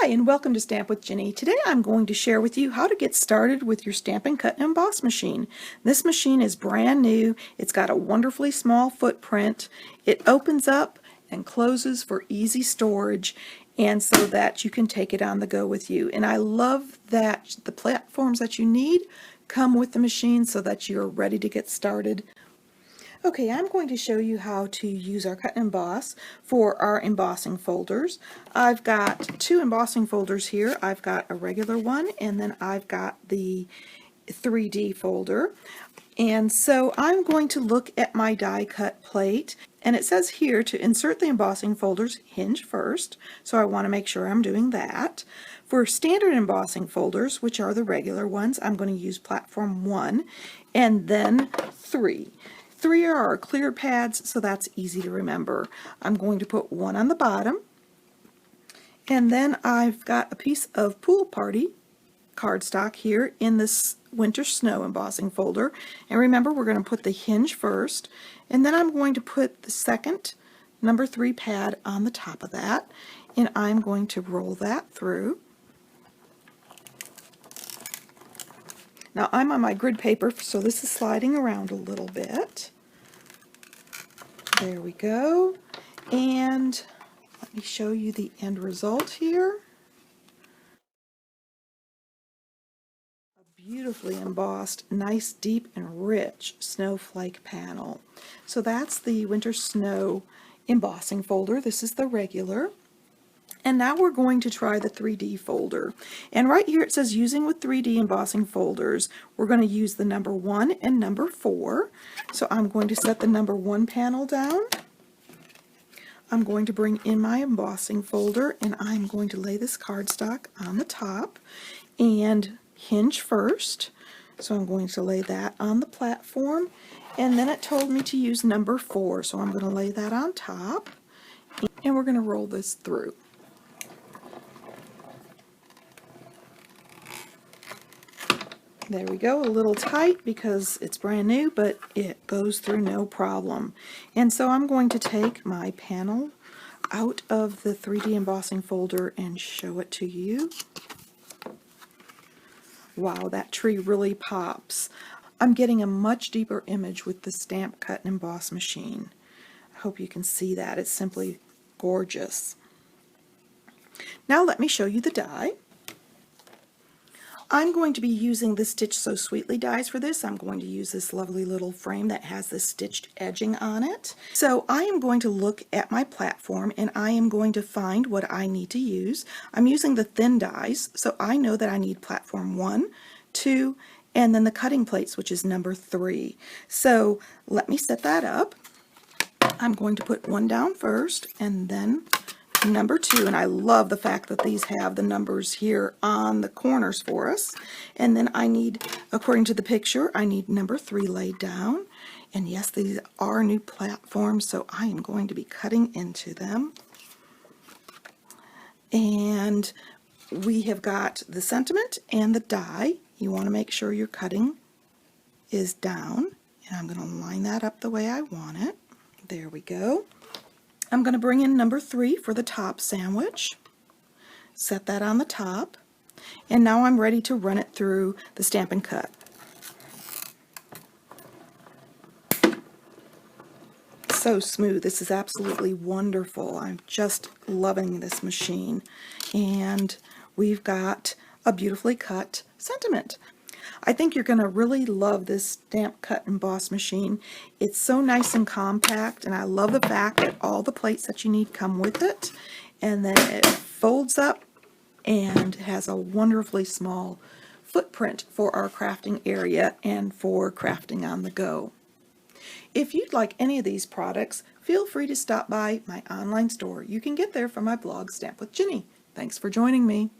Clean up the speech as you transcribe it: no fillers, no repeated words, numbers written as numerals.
Hi, and welcome to Stamp with Jini. Today I'm going to share with you how to get started with your Stampin Cut Emboss machine. This machine is brand new. It's got a wonderfully small footprint. It opens up and closes for easy storage, and so that you can take it on the go with you. And I love that the platforms that you need come with the machine so that you're ready to get started. Okay, I'm going to show you how to use our cut and emboss for our embossing folders. I've got two embossing folders here. I've got a regular one, and then I've got the 3D folder. And so I'm going to look at my die cut plate, and it says here to insert the embossing folders, hinge first, so I want to make sure I'm doing that. For standard embossing folders, which are the regular ones, I'm going to use platform 1 and then 3. 3 are our clear pads, so that's easy to remember. I'm going to put 1 on the bottom, and then I've got a piece of Pool Party cardstock here in this Winter Snow embossing folder. And remember, we're going to put the hinge first, and then I'm going to put the second number 3 pad on the top of that, and I'm going to roll that through. Now I'm on my grid paper, so this is sliding around a little bit. There we go. And let me show you the end result here. A beautifully embossed, nice, deep, and rich snowflake panel. So that's the Winter Snow embossing folder. This is the regular. And now we're going to try the 3D folder. And right here it says using with 3D embossing folders. We're going to use the number 1 and number 4. So I'm going to set the number 1 panel down. I'm going to bring in my embossing folder, and I'm going to lay this cardstock on the top and hinge first. So I'm going to lay that on the platform. And then it told me to use number 4. So I'm going to lay that on top. And we're going to roll this through. There we go, a little tight because it's brand new, but it goes through no problem. And so I'm going to take my panel out of the 3D embossing folder and show it to you. Wow, that tree really pops. I'm getting a much deeper image with the Stampin Cut Emboss machine. I hope you can see that. It's simply gorgeous. Now let me show you the die. I'm going to be using the Stitch So Sweetly dies for this. I'm going to use this lovely little frame that has this stitched edging on it. So I am going to look at my platform, and I am going to find what I need to use. I'm using the thin dies, so I know that I need platform 1, 2, and then the cutting plates, which is number 3. So let me set that up. I'm going to put 1 down first, and then number 2, and I love the fact that these have the numbers here on the corners for us. And then I need, according to the picture, I need number 3 laid down. And yes, these are new platforms, so I am going to be cutting into them. And we have got the sentiment and the die. You want to make sure your cutting is down, and I'm going to line that up the way I want it. There we go. I'm going to bring in number 3 for the top sandwich, set that on the top, and now I'm ready to run it through the Stampin' Cut. So smooth. This is absolutely wonderful. I'm just loving this machine. And we've got a beautifully cut sentiment. I think you're going to really love this Stampin' Cut Emboss machine. It's so nice and compact, and I love the fact that all the plates that you need come with it. And then it folds up and has a wonderfully small footprint for our crafting area and for crafting on the go. If you'd like any of these products, feel free to stop by my online store. You can get there from my blog, Stamp with Jini. Thanks for joining me.